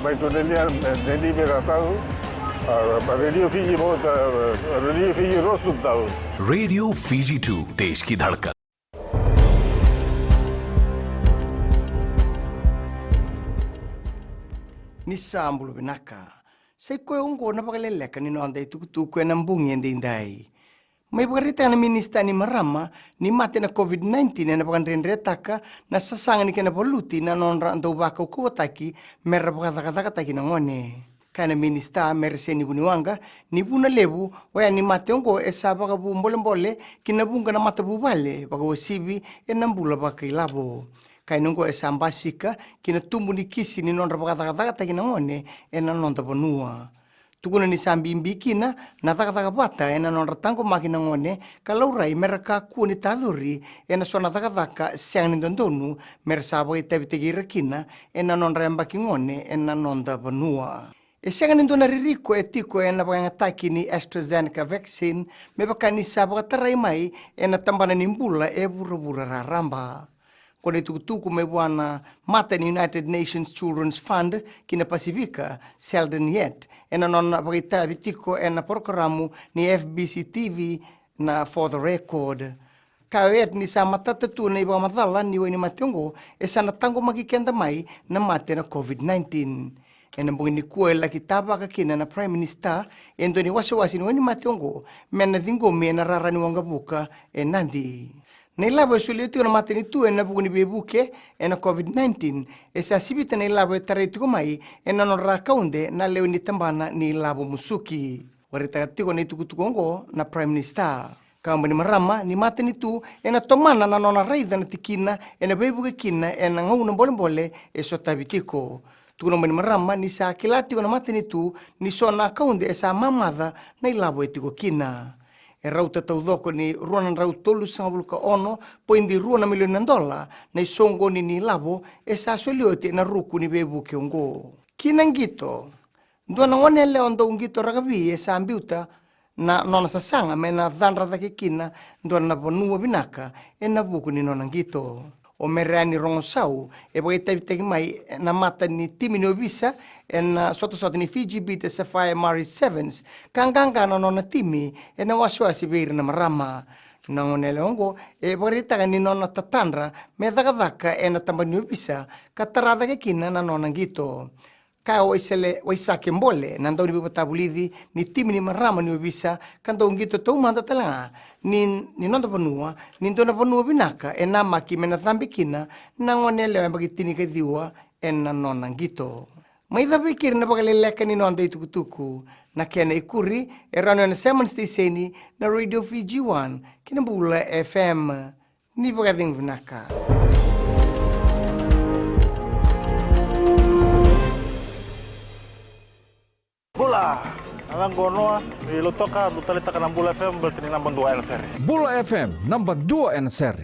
baik tu Dendi mereka tahu, radio Fiji बहुत radio Fiji रोज सुनता हूँ. रेडियो फीजी 2 देश की धड़कन. Nisa ambulu binaka. Sai koe ungo na pakaleleka ni noanda itu koe na mbungi ende indai. May pakarita na minista ni marama ni mate na COVID-19 na pakanrenretaka na sasanga ni kena poluti na nonra ando baka ukuwataki merra pakataka na ngone. Kana minista merse ni buniwanga ni buna lebu waya ni mate ungo esa baka mbole kinabunga na mata bubale baka wasibi enambula baka ilabo. Kainungo esambasika kina tumbu ni kisi ni nonra pakataka kina ngone ena nonda bonua. Tukuna ni sambimbi kina na taka bata ena nonra tango makina ngone kalau rai mereka ku ni taduri ena sona taka siang ni dondonu mersabo itabitegir kina ena nonra mbaki ngone ena nonda bonua. Siang ni dona ririko etiko ena pangataki ni AstraZeneca vaccine mebaka ni sabo tarai mai ena tambana nimbula bura raramba. Kone tukutuku mebuana mata ni United Nations Children's Fund kina Pasifika seldom yet ena nona pakita vitiko ena programu ni FBC TV na For the Record. Kawet ni sa matatu na iba matala ni wani matungo esa natango makikenda mai na mate na COVID-19. Ena mbungini kuwa ila kitaba kakina na Prime Minister endo ni wasiwasi ni wani matungo mena thingo mena rarani wangabuka enandi. Na ilabo sulitu na mateni tu ena buguni bebuke ena COVID-19 esa sibita na ilabo taraytuko mai ena nonra kaunde na leo ni tambana ni ilabo musuki. Waritagatigo na itukutukongo na Prime Minister. Kamba ni marama ni mateni tu ena tomana na nona raida na tikina ena bebuke kina ena ngauna mbole eso tabitiko. Tukuna mani marama ni sa kilati na mateni tu ni sona kaunde esa mamada na ilabo etiko kina. Rau tataudoko ni ruanan rau tolu sangabuluka ono poindi ruana miliona dola na isongo ni labo esa soliote na ruku ni bebu kiongo. Kinangito, duana ngone leondo ungito ragabi esa ambiuta na nona sasanga mena dhanra dhake kina duana na bonua binaka ena buku ni nonangito. O merani rongosau e bagay mai na mata ni timi ni obisa en soto ni Fiji bite Sapphire Mari Sevens kanganga no na timi en waswasi beir na marama nangonele ongo e barita ni nona tatandra me dagadaka en tambani obisa katarada ke kina na nona ngito kao isele waisake mbole nando ni batabulidi ni timi ni marama ni obisa kando ngito to manda tala ni nonda panua ni ndona panua binaka enama ki mena thambikina nangonele ambagitini ke diwa en nona ngito maida pikir na pagaleleka ni nonda itukutuku na kena ikuri erano na seman stiseni na Radio Fiji 1 kinabula FM ni pagading binaka. Bula, alang gono ilutoka butalita ka ng Bula FM bertini nambang 2 seri. Bula FM nambang 2 seri.